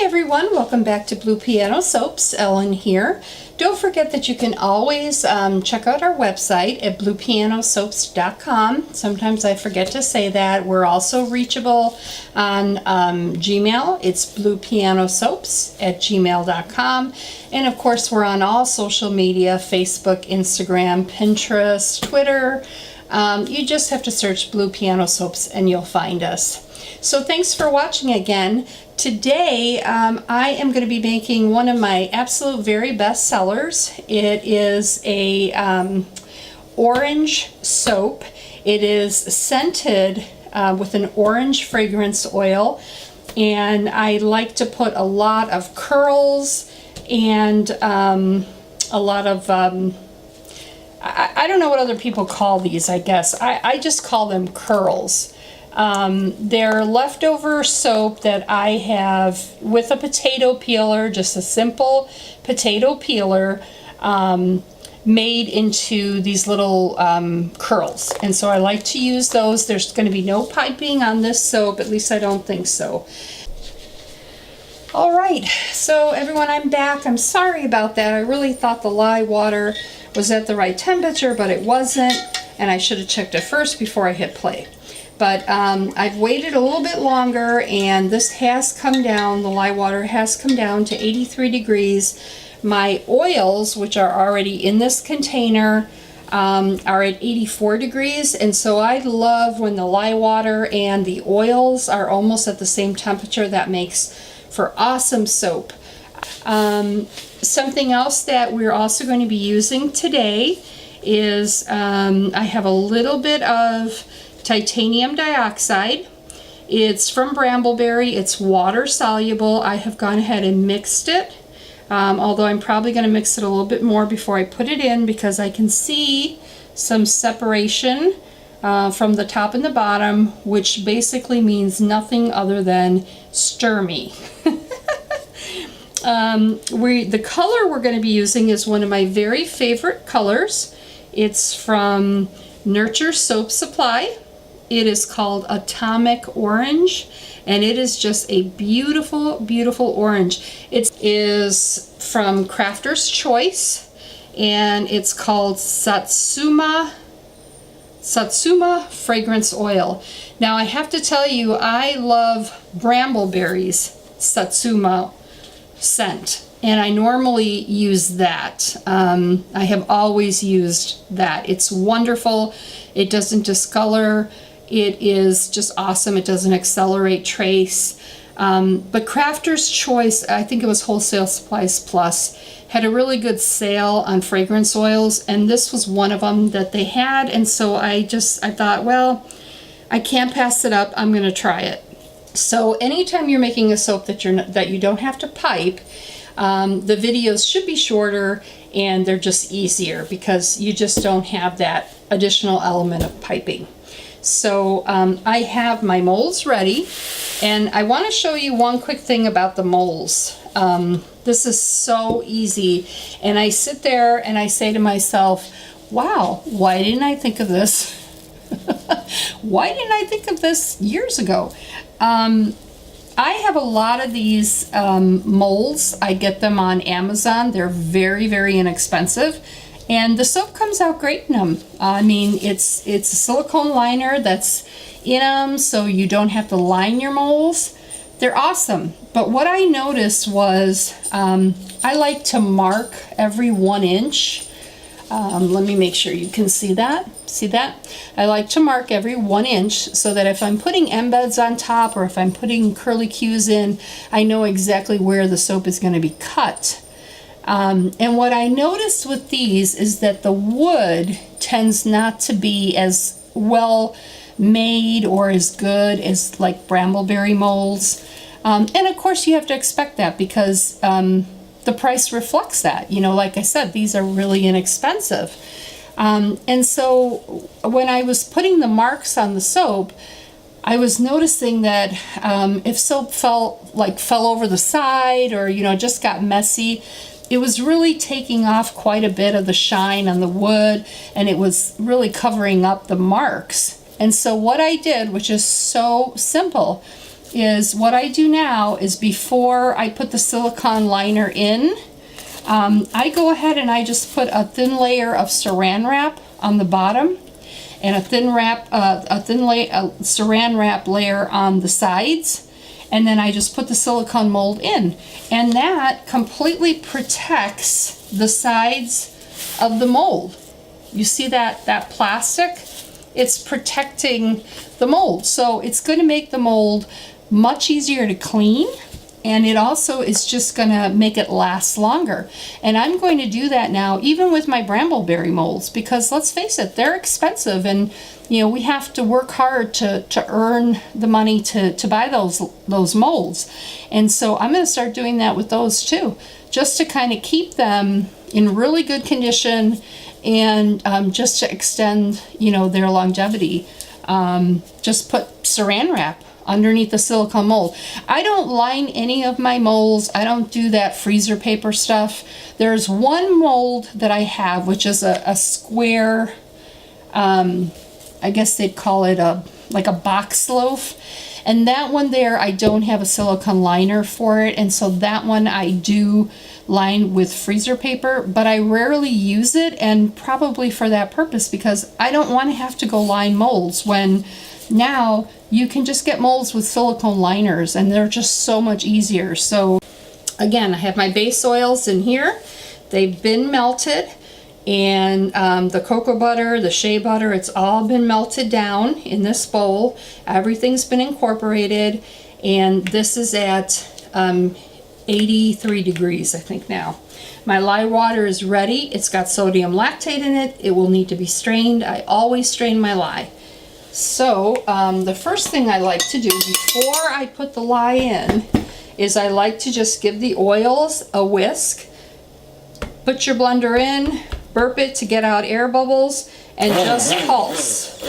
everyone, welcome back to Blue Piano Soaps. Ellen here. Don't forget that you can always check out our website at bluepianosoaps.com. Sometimes I forget to say that. We're also reachable on Gmail. It's bluepianosoaps@gmail.com. And of course we're on all social media, Facebook, Instagram, Pinterest, Twitter. You just have to search Blue Piano Soaps and you'll find us. So thanks for watching again. Today I am going to be making one of my absolute very best sellers. It is a orange soap. It is scented with an orange fragrance oil, and I like to put a lot of curls and a lot of I don't know what other people call these. I guess I just call them curls. They're leftover soap that I have with a potato peeler, just a simple potato peeler, made into these little curls. And so I like to use those. There's going to be no piping on this soap, at least I don't think so. Alright, so everyone, I'm back. I'm sorry about that. I really thought the lye water was at the right temperature, but it wasn't, and I should have checked it first before I hit play. But I've waited a little bit longer, and this has come down, the lye water has come down to 83 degrees. My oils, which are already in this container, are at 84 degrees, and so I love when the lye water and the oils are almost at the same temperature. That makes for awesome soap. Something else that we're also going to be using today is I have a little bit of titanium dioxide. It's from Brambleberry. It's water soluble. I have gone ahead and mixed it, although I'm probably going to mix it a little bit more before I put it in, because I can see some separation from the top and the bottom, which basically means nothing other than stir me. The color we're going to be using is one of my very favorite colors. It's from Nurture Soap Supply. It is called Atomic Orange, and it is just a beautiful, beautiful orange. It is from Crafter's Choice, and it's called Satsuma Fragrance Oil. Now I have to tell you, I love Brambleberry's Satsuma scent, and I normally use that. I have always used that. It's wonderful. It doesn't discolor. It is just awesome. It doesn't accelerate trace. But Crafter's Choice, I think it was Wholesale Supplies Plus, had a really good sale on fragrance oils, and this was one of them that they had, and so I thought, well, I can't pass it up. I'm going to try it. So anytime you're making a soap that you don't have to pipe, the videos should be shorter and they're just easier because you just don't have that additional element of piping. So I have my molds ready, and I want to show you one quick thing about the molds. This is so easy, and I sit there and I say to myself, wow, why didn't I think of this? Why didn't I think of this years ago? I have a lot of these molds. I get them on Amazon. They're very, very inexpensive, and the soap comes out great in them. I mean, it's a silicone liner that's in them, so you don't have to line your molds. They're awesome. But what I noticed was I like to mark every 1 inch. Let me make sure you can see that. See that? I like to mark every 1 inch so that if I'm putting embeds on top or if I'm putting curly cues in, I know exactly where the soap is going to be cut. And what I noticed with these is that the wood tends not to be as well made or as good as like Brambleberry molds. And of course you have to expect that because the price reflects that. You know, like I said, these are really inexpensive. And so when I was putting the marks on the soap, I was noticing that if soap fell over the side or, you know, just got messy, it was really taking off quite a bit of the shine on the wood, and it was really covering up the marks. And so what I did, which is so simple, is what I do now is before I put the silicone liner in, I go ahead and I just put a thin layer of saran wrap on the bottom and a thin saran wrap layer on the sides, and then I just put the silicone mold in, and that completely protects the sides of the mold. You see that plastic? It's protecting the mold, so it's going to make the mold much easier to clean, and it also is just going to make it last longer. And I'm going to do that now even with my brambleberry molds, because let's face it, they're expensive, and you know, we have to work hard to earn the money to buy those molds. And so I'm going to start doing that with those too, just to kind of keep them in really good condition, and just to extend, you know, their longevity. Just put saran wrap underneath the silicone mold. I don't line any of my molds. I don't do that freezer paper stuff. There's one mold that I have, which is a square, I guess they'd call it like a box loaf. And that one there, I don't have a silicone liner for it. And so that one I do line with freezer paper, but I rarely use it, and probably for that purpose, because I don't want to have to go line molds when now you can just get molds with silicone liners and they're just so much easier. So again, I have my base oils in here. They've been melted, and the cocoa butter, the shea butter, it's all been melted down in this bowl. Everything's been incorporated, and this is at 83 degrees, I think now. My lye water is ready. It's got sodium lactate in it. It will need to be strained. I always strain my lye. So the first thing I like to do before I put the lye in is I like to just give the oils a whisk. Put your blender in, burp it to get out air bubbles, and just pulse.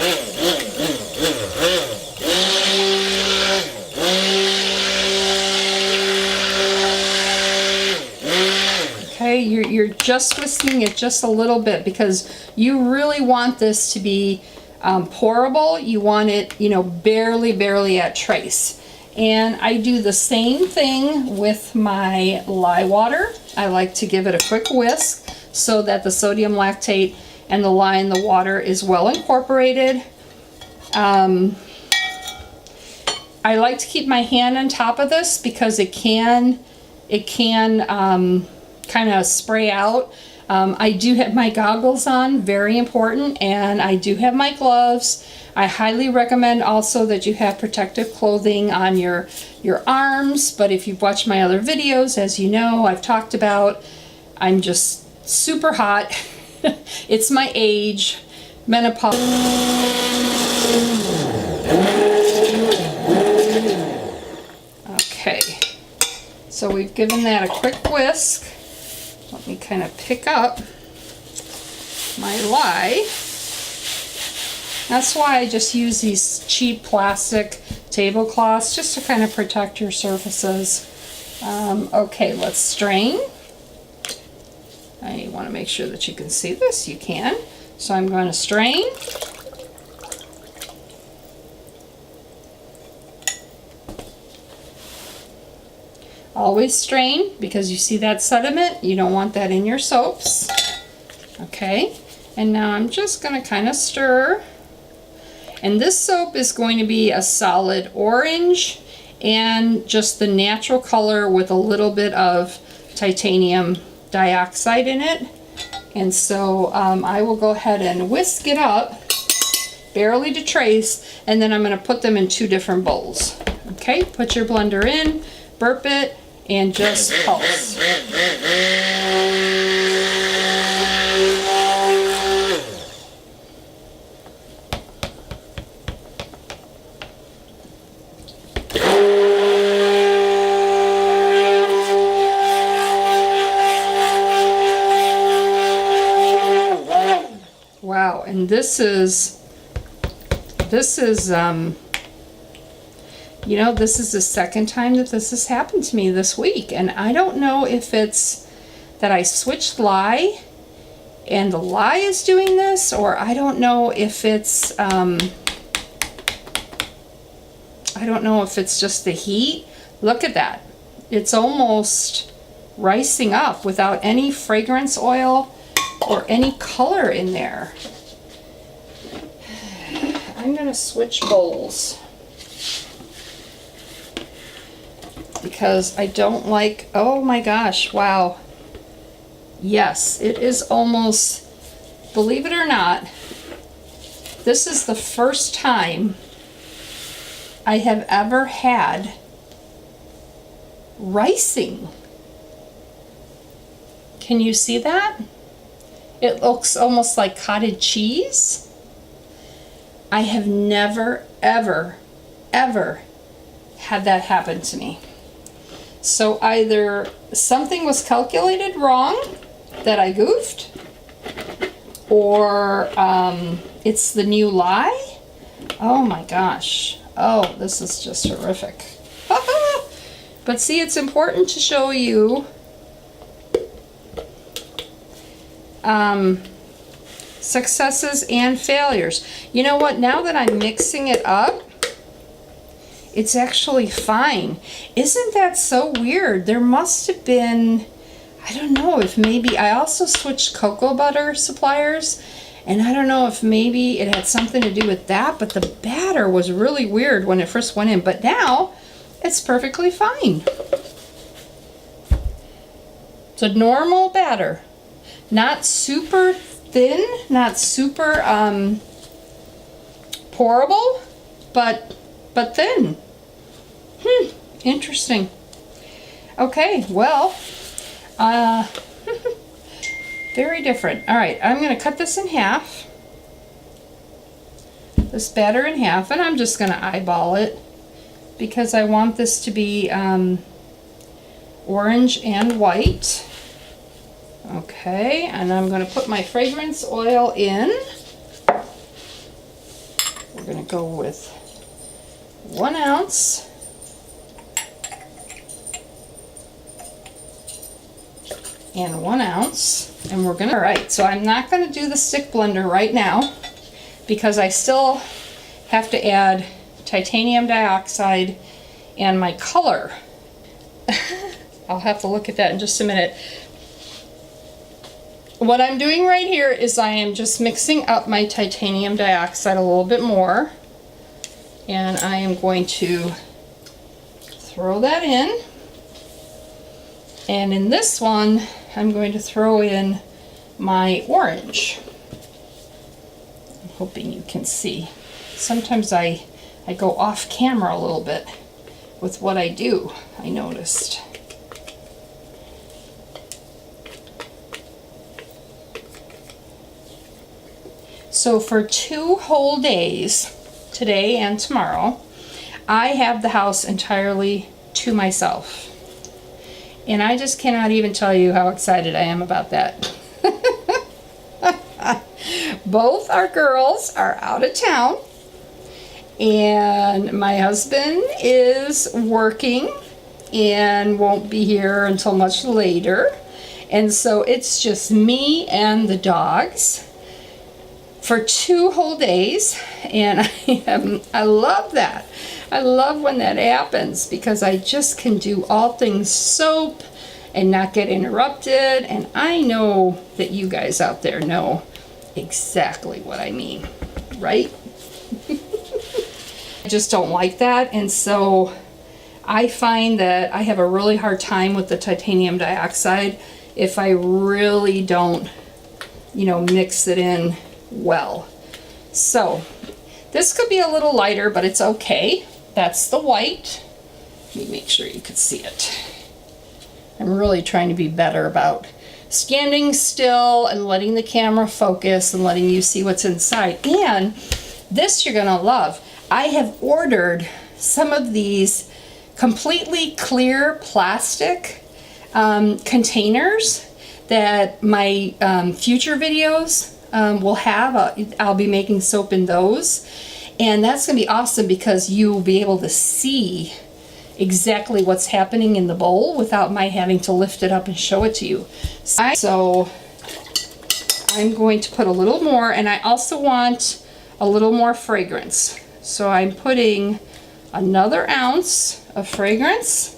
Okay, you're just whisking it just a little bit, because you really want this to be pourable. You want it, you know, barely at trace. And I do the same thing with my lye water. I like to give it a quick whisk so that the sodium lactate and the lye in the water is well incorporated. I like to keep my hand on top of this because it can kind of spray out. I do have my goggles on, very important, and I do have my gloves. I highly recommend also that you have protective clothing on your arms, but if you've watched my other videos, as you know, I've talked about, I'm just super hot. It's my age, menopause. Okay, so we've given that a quick whisk. Let me kind of pick up my lye. That's why I just use these cheap plastic tablecloths, just to kind of protect your surfaces. Okay, let's strain. I want to make sure that you can see this. You can. So I'm going to strain. Always strain, because you see that sediment, you don't want that in your soaps. Okay, and now I'm just going to kind of stir. And this soap is going to be a solid orange and just the natural color with a little bit of titanium dioxide in it. And so I will go ahead and whisk it up, barely to trace, and then I'm going to put them in 2 different bowls. Okay, put your blender in, burp it, and just pulse. Wow, and this is you know, this is the second time that this has happened to me this week, and I don't know if it's that I switched lye and the lye is doing this, or I don't know if it's I don't know if it's just the heat. Look at that. It's almost ricing up without any fragrance oil or any color in there. I'm gonna switch bowls because I don't like, oh my gosh, wow. Yes, it is almost, believe it or not, this is the first time I have ever had ricing. Can you see that? It looks almost like cottage cheese. I have never, ever, ever had that happen to me. So either something was calculated wrong that I goofed, or it's the new lie. Oh my gosh. Oh, this is just horrific. But see, it's important to show you successes and failures. You know what? Now that I'm mixing it up, it's actually fine. Isn't that so weird? There must have been, I don't know if maybe, I also switched cocoa butter suppliers, and I don't know if maybe it had something to do with that, but the batter was really weird when it first went in, but now it's perfectly fine. It's a normal batter. Not super thin, not super pourable, but thin. Interesting. Okay, well, very different. All right, I'm going to cut this in half. This batter in half, and I'm just going to eyeball it because I want this to be orange and white. Okay, and I'm going to put my fragrance oil in. We're going to go with 1 ounce. And 1 ounce. And we're going to, all right, so I'm not going to do the stick blender right now because I still have to add titanium dioxide and my color. I'll have to look at that in just a minute. What I'm doing right here is I am just mixing up my titanium dioxide a little bit more, and I am going to throw that in, and in this one I'm going to throw in my orange. I'm hoping you can see. Sometimes I go off camera a little bit with what I do, I noticed. So for 2 whole days, today and tomorrow, I have the house entirely to myself. And I just cannot even tell you how excited I am about that. Both our girls are out of town, and my husband is working and won't be here until much later. And so it's just me and the dogs for 2 whole days, and I love that. I love when that happens because I just can do all things soap and not get interrupted, and I know that you guys out there know exactly what I mean, right? I just don't like that, and so I find that I have a really hard time with the titanium dioxide if I really don't, mix it in well. So this could be a little lighter, but it's okay. That's the white. Let me make sure you can see it. I'm really trying to be better about standing still and letting the camera focus and letting you see what's inside. And this you're gonna love. I have ordered some of these completely clear plastic containers that my future videos will have. I'll be making soap in those, and that's gonna be awesome because you'll be able to see exactly what's happening in the bowl without my having to lift it up and show it to you. So I'm going to put a little more, and I also want a little more fragrance. So I'm putting another ounce of fragrance.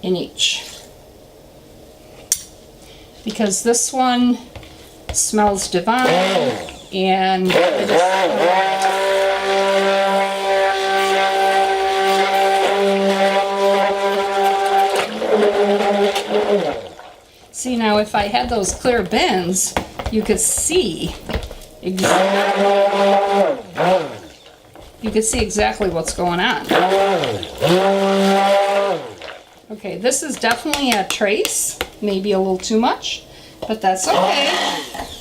In each. Because this one smells divine, and I just see, now if I had those clear bins, you could see exactly what's going on. Okay, this is definitely a trace, maybe a little too much, but that's okay,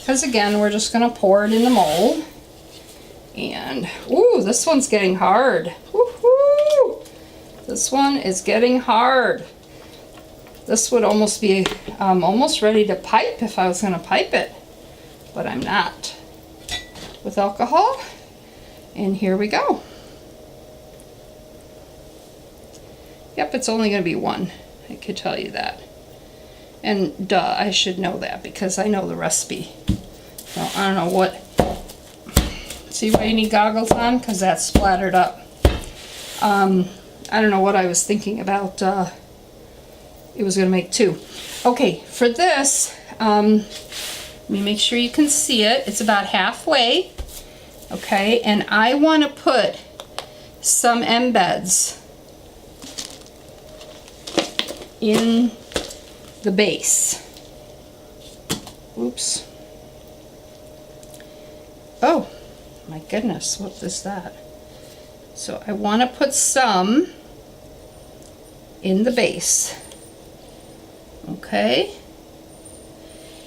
because again, we're just going to pour it in the mold. And, ooh, this one's getting hard. Woo-hoo! This one is getting hard. This would almost be almost ready to pipe if I was going to pipe it, but I'm not. With alcohol, and here we go. Yep, it's only going to be one. I could tell you that. And duh, I should know that because I know the recipe. So I don't know what. See why you need goggles on? Because that's splattered up. I don't know what I was thinking about. It was going to make two. Okay, for this, let me make sure you can see it. It's about halfway. Okay, and I want to put some embeds in the base. Oops. Oh, my goodness, what is that? So I want to put some in the base. Okay?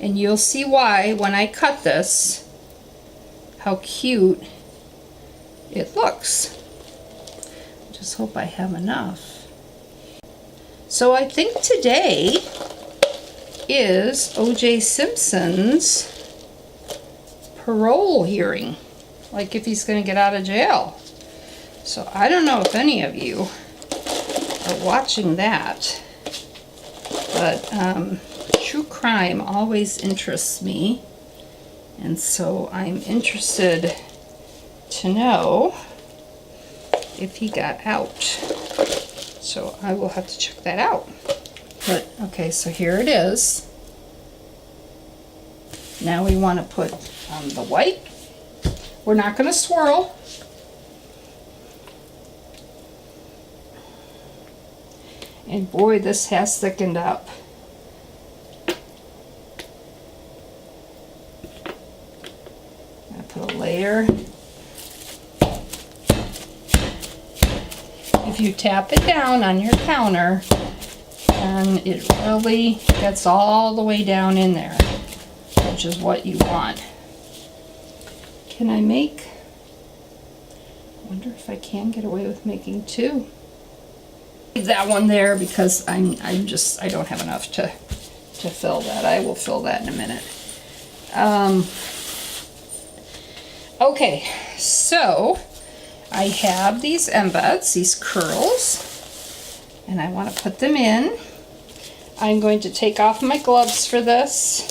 And you'll see why when I cut this, how cute it looks. Just hope I have enough. So I think today is O.J. Simpson's parole hearing, like if he's going to get out of jail. So I don't know if any of you are watching that, but true crime always interests me, and so I'm interested to know if he got out. So I will have to check that out. But okay, so here it is. Now we want to put the white. We're not going to swirl. And boy, this has thickened up. I put a layer. If you tap it down on your counter, and it really gets all the way down in there, which is what you want. Can I make? I wonder if I can get away with making two. Leave that one there because I don't have enough to fill that. I will fill that in a minute. Okay, so I have these embeds, these curls, and I want to put them in. I'm going to take off my gloves for this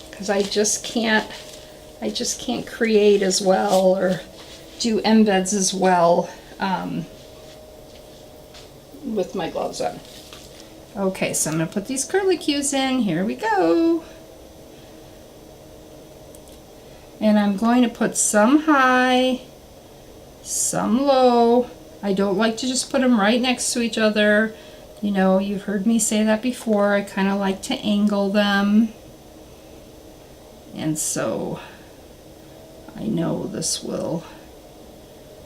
because I just can't create as well or do embeds as well with my gloves on. Okay, so I'm going to put these curlicues in. Here we go. And I'm going to put some high, some low. I don't like to just put them right next to each other. You know, you've heard me say that before. I kind of like to angle them. And so I know this will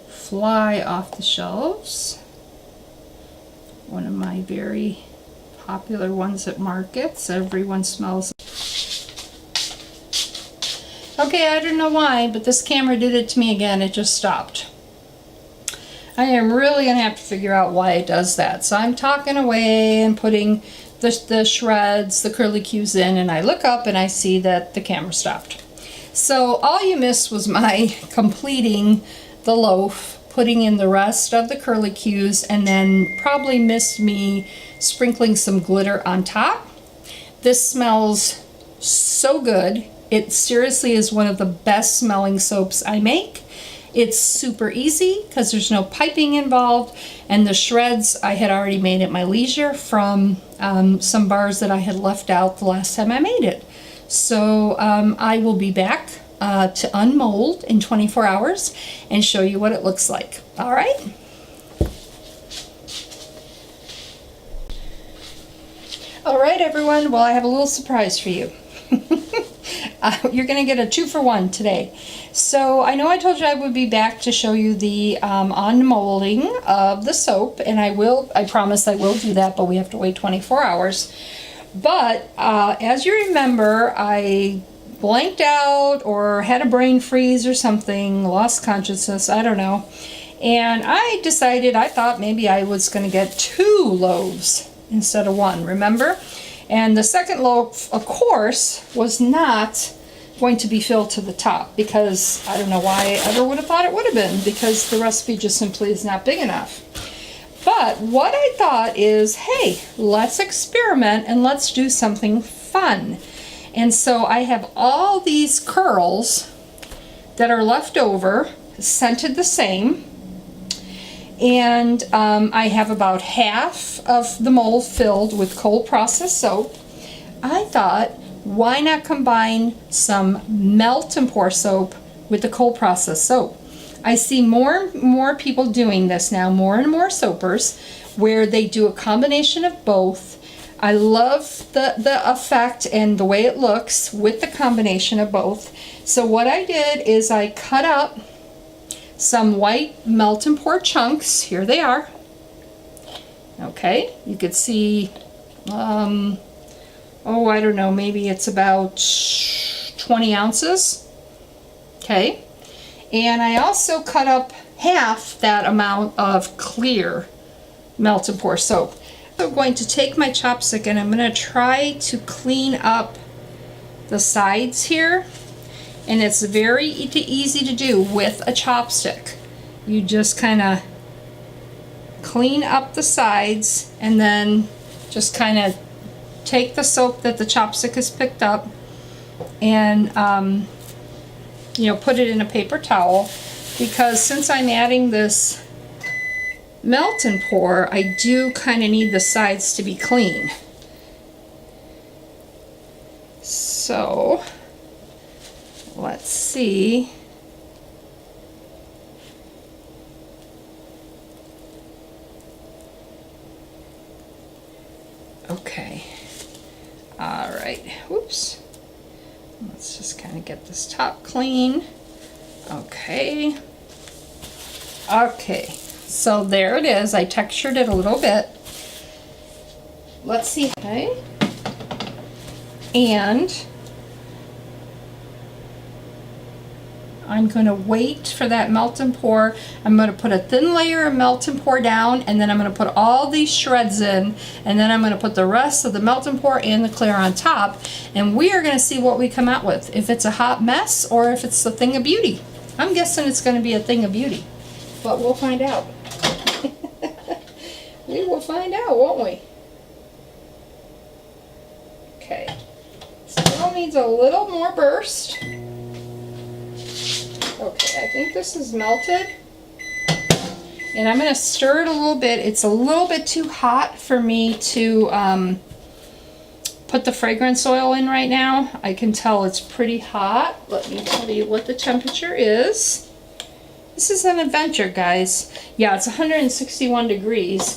fly off the shelves. One of my very popular ones at markets. Everyone smells. Okay, I don't know why, but this camera did it to me again. It just stopped. I am really going to have to figure out why it does that. So I'm talking away and putting the shreds, the curlicues in, and I look up and I see that the camera stopped. So all you missed was my completing the loaf, putting in the rest of the curlicues, and then probably missed me sprinkling some glitter on top. This smells so good. It seriously is one of the best smelling soaps I make. It's super easy because there's no piping involved, and the shreds I had already made at my leisure from some bars that I had left out the last time I made it. So I will be back to unmold in 24 hours and show you what it looks like. All right? All right, everyone. Well, I have a little surprise for you. You're going to get a 2-for-1 today. So I know I told you I would be back to show you the unmolding of the soap, and I promise I will do that, but we have to wait 24 hours. But as you remember, I blanked out or had a brain freeze or something, lost consciousness, I don't know. And I decided, I thought maybe I was going to get 2 loaves instead of 1, remember? And the second loaf, of course, was not going to be filled to the top because I don't know why I ever would have thought it would have been, because the recipe just simply is not big enough. But what I thought is, hey, let's experiment and let's do something fun. And so I have all these curls that are left over, scented the same. And I have about half of the mold filled with cold processed soap. I thought, why not combine some melt and pour soap with the cold processed soap? I see more and more people doing this now, more and more soapers, where they do a combination of both. I love the effect and the way it looks with the combination of both. So what I did is I cut up some white melt and pour chunks. Here they are. Okay, you could see, I don't know, maybe it's about 20 ounces. Okay, and I also cut up half that amount of clear melt and pour soap. I'm going to take my chopstick and I'm going to try to clean up the sides here. And it's very easy to do with a chopstick. You just kind of clean up the sides and then just kind of take the soap that the chopstick has picked up and put it in a paper towel, because since I'm adding this melt and pour, I do kind of need the sides to be clean. So let's see. Okay. All right. Whoops. Let's just kind of get this top clean. Okay. Okay. So there it is. I textured it a little bit. Let's see. Okay. And I'm going to wait for that melt and pour. I'm going to put a thin layer of melt and pour down, and then I'm going to put all these shreds in, and then I'm going to put the rest of the melt and pour and the clear on top, and we are going to see what we come out with. If it's a hot mess or if it's a thing of beauty. I'm guessing it's going to be a thing of beauty, but we'll find out. We will find out, won't we? Okay. Still needs a little more burst. Okay, I think this is melted. And I'm going to stir it a little bit. It's a little bit too hot for me to put the fragrance oil in right now. I can tell it's pretty hot. Let me tell you what the temperature is. This is an adventure, guys. Yeah, it's 161 degrees.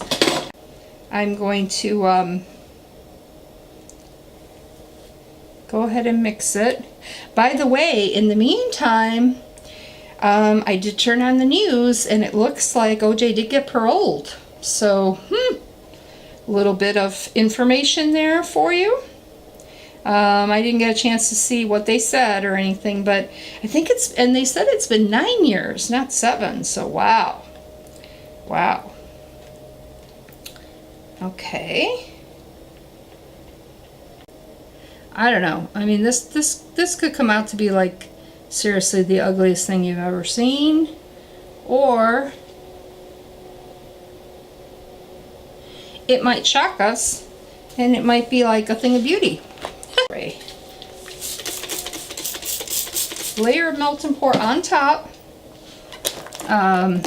I'm going to go ahead and mix it. By the way, in the meantime, I did turn on the news, and it looks like OJ did get paroled. So, a little bit of information there for you. I didn't get a chance to see what they said or anything, but I think and they said it's been 9 years, not 7. So, wow. Wow. Okay. I don't know. I mean, this could come out to be like, seriously, the ugliest thing you've ever seen, or it might shock us and it might be like a thing of beauty. layer of melt and pour on top, a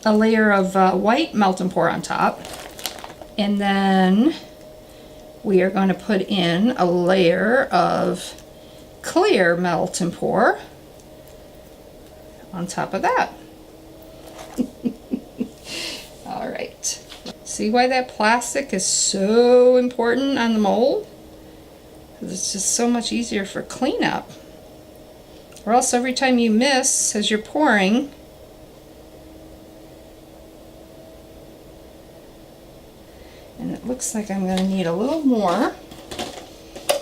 layer of white melt and pour on top, and then we are going to put in a layer of clear melt and pour on top of that. All right. See why that plastic is so important on the mold? It's just so much easier for cleanup. Or else every time you miss as you're pouring, and it looks like I'm going to need a little more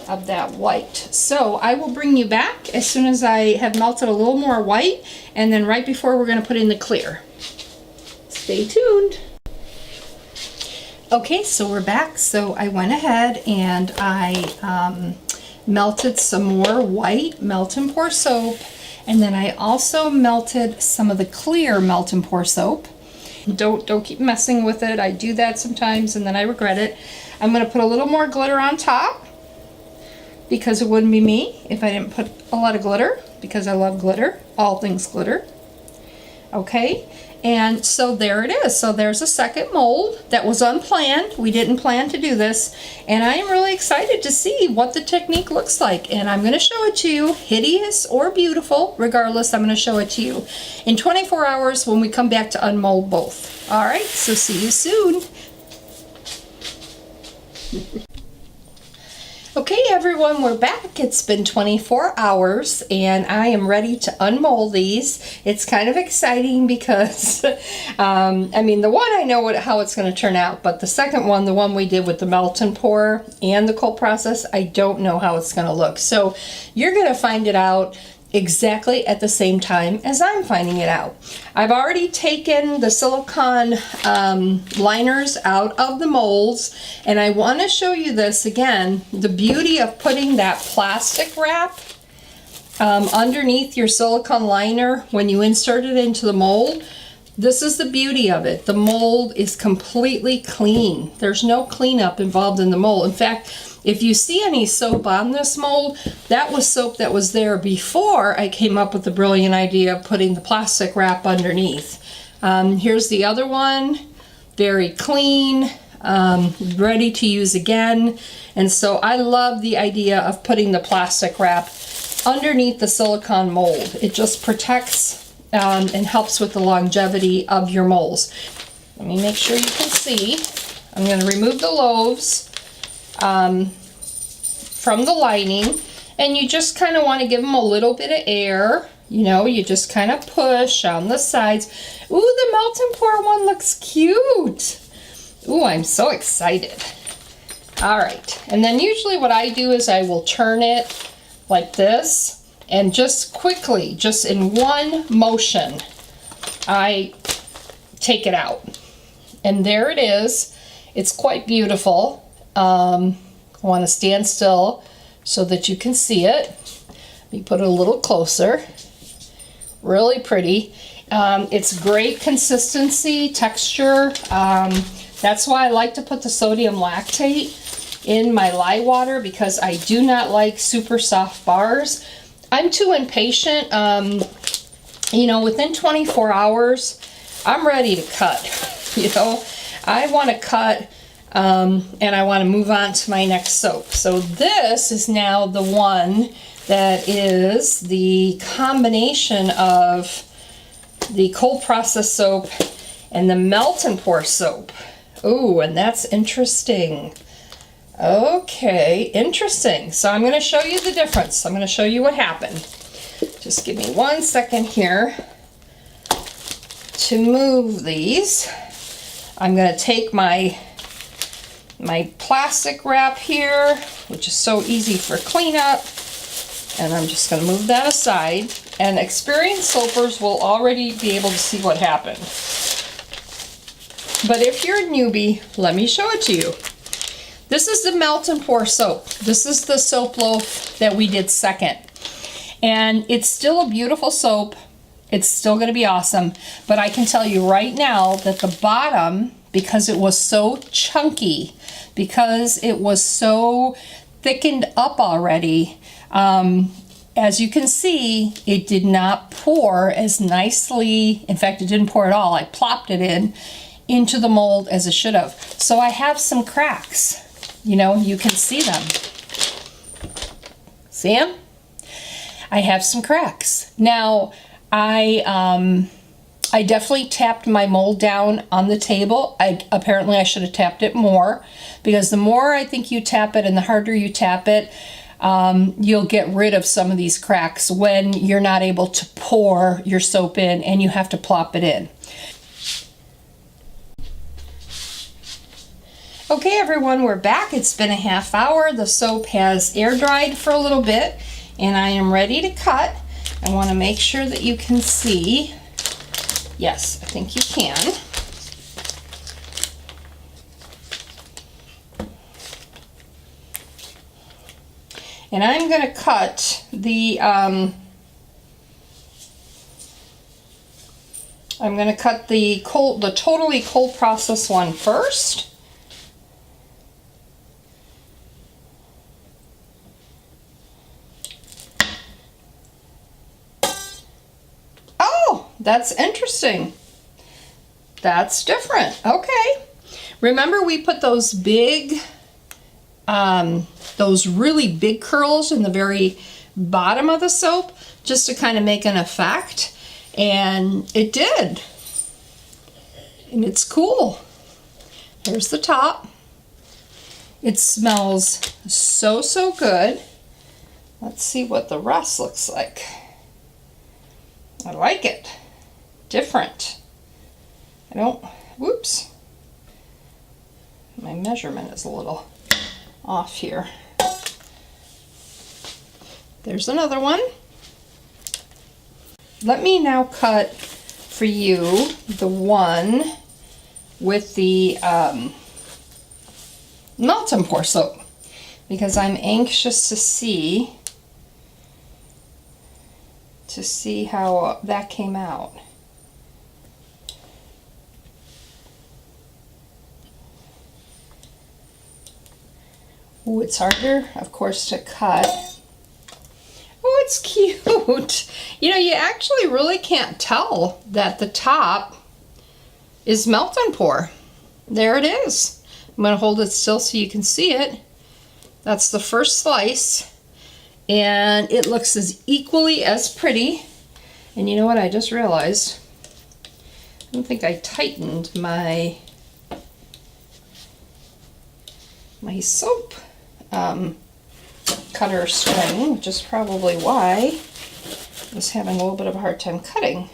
of that white. So I will bring you back as soon as I have melted a little more white, and then right before we're going to put in the clear. Stay tuned. Okay, so we're back. So I went ahead and I melted some more white melt and pour soap, and then I also melted some of the clear melt and pour soap. Don't keep messing with it. I do that sometimes and then I regret it. I'm going to put a little more glitter on top because it wouldn't be me if I didn't put a lot of glitter, because I love glitter, all things glitter. Okay, and so there it is. So there's a second mold that was unplanned. We didn't plan to do this, and I am really excited to see what the technique looks like, and I'm going to show it to you, hideous or beautiful, regardless. I'm going to show it to you in 24 hours when we come back to unmold both. All right, so see you soon. Okay, everyone, we're back. It's been 24 hours and I am ready to unmold these. It's kind of exciting because, I mean, the one I know how it's going to turn out, but the second one, the one we did with the melt and pour and the cold process, I don't know how it's going to look. So you're going to find it out exactly at the same time as I'm finding it out. I've already taken the silicone liners out of the molds, and I want to show you this again, the beauty of putting that plastic wrap underneath your silicone liner when you insert it into the mold. This is the beauty of it. The mold is completely clean. There's no cleanup involved in the mold. In fact, if you see any soap on this mold, that was soap that was there before I came up with the brilliant idea of putting the plastic wrap underneath. Here's the other one, very clean, ready to use again. And so I love the idea of putting the plastic wrap underneath the silicone mold. It just protects and helps with the longevity of your molds. Let me make sure you can see. I'm going to remove the loaves from the lining, and you just kind of want to give them a little bit of air. You know, you just kind of push on the sides. Ooh, the melt and pour one looks cute. Ooh, I'm so excited. All right, and then usually what I do is I will turn it like this, and just quickly, just in one motion, I take it out. And there it is. It's quite beautiful. I want to stand still so that you can see it. Let me put it a little closer. Really pretty. It's great consistency, texture. That's why I like to put the sodium lactate in my lye water, because I do not like super soft bars. I'm too impatient. You know, within 24 hours, I'm ready to cut. You know, I want to cut and I want to move on to my next soap. So this is now the one that is the combination of the cold process soap and the melt and pour soap. Ooh, and that's interesting. Okay, interesting. So I'm going to show you the difference. I'm going to show you what happened. Just give me 1 second here to move these. I'm going to take my plastic wrap here, which is so easy for cleanup, and I'm just going to move that aside. And experienced soapers will already be able to see what happened. But if you're a newbie, let me show it to you. This is the melt and pour soap. This is the soap loaf that we did second. And it's still a beautiful soap. It's still going to be awesome. But I can tell you right now that the bottom, because it was so chunky, because it was so thickened up already, as you can see, it did not pour as nicely. In fact, it didn't pour at all. I plopped it into the mold as it should have. So I have some cracks. You know, you can see them. See them? I have some cracks. Now, I definitely tapped my mold down on the table. Apparently I should have tapped it more, because the more I think you tap it and the harder you tap it, you'll get rid of some of these cracks when you're not able to pour your soap in and you have to plop it in. Okay everyone, we're back. It's been a half hour. The soap has air dried for a little bit and I am ready to cut. I want to make sure that you can see. Yes, I think you can. And I'm going to cut the the totally cold process one first. Oh, that's interesting. That's different. Okay. Remember we put those big those really big curls in the very bottom of the soap just to kind of make an effect, and it did, and it's cool. Here's the top. It smells so good. Let's see what the rest looks like. I like it. Different. Whoops, my measurement is a little off here. There's another one. Let me now cut for you the one with the melt and pour soap, because I'm anxious to see how that came out. Ooh, it's harder, of course, to cut. Oh, it's cute. You know, you actually really can't tell that the top is melt and pour. There it is. I'm going to hold it still so you can see it. That's the first slice. And it looks as equally as pretty. And you know what I just realized? I don't think I tightened my soap cutter string, which is probably why I was having a little bit of a hard time cutting.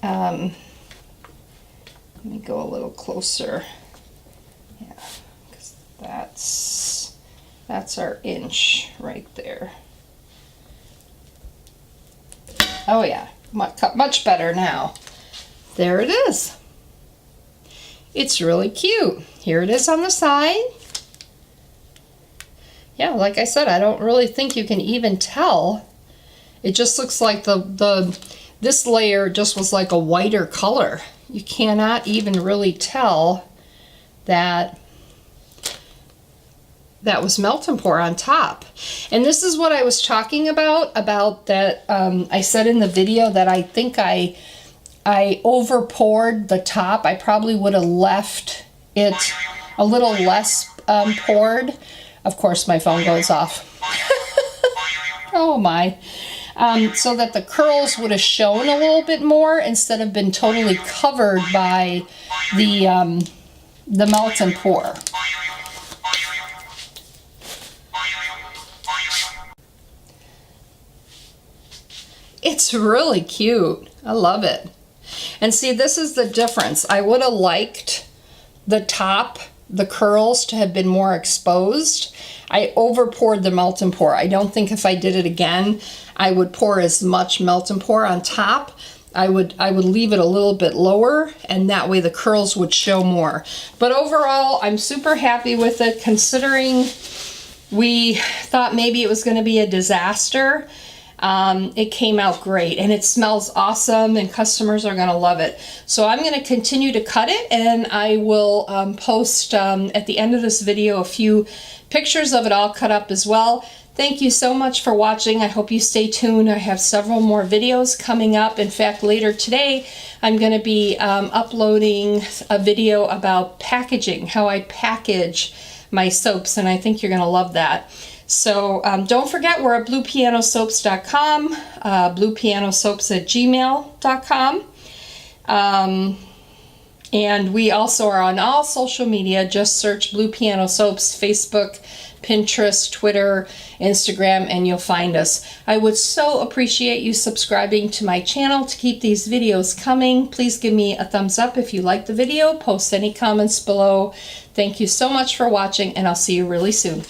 Let me go a little closer. Yeah, because that's our inch right there. Oh yeah, much better now. There it is. It's really cute. Here it is on the side. Yeah, like I said, I don't really think you can even tell. It just looks like this layer just was like a whiter color. You cannot even really tell that was melt and pour on top. And this is what I was talking about that I said in the video that I think I over poured the top. I probably would have left it a little less poured. Of course, my phone goes off. Oh my. So that the curls would have shown a little bit more instead of been totally covered by the melt and pour. It's really cute. I love it. And see, this is the difference. I would have liked the top, the curls, to have been more exposed. I over poured the melt and pour. I don't think if I did it again, I would pour as much melt and pour on top. I would leave it a little bit lower, and that way the curls would show more. But overall, I'm super happy with it, considering we thought maybe it was going to be a disaster. It came out great, and it smells awesome, and customers are going to love it. So I'm going to continue to cut it, and I will post at the end of this video a few pictures of it all cut up as well. Thank you so much for watching. I hope you stay tuned. I have several more videos coming up. In fact, later today, I'm going to be uploading a video about packaging, how I package my soaps, and I think you're going to love that. So don't forget, we're at bluepianosoaps.com, bluepianosoaps@gmail.com. And we also are on all social media. Just search Blue Piano Soaps, Facebook, Pinterest, Twitter, Instagram, and you'll find us. I would so appreciate you subscribing to my channel to keep these videos coming. Please give me a thumbs up if you like the video. Post any comments below. Thank you so much for watching, and I'll see you really soon.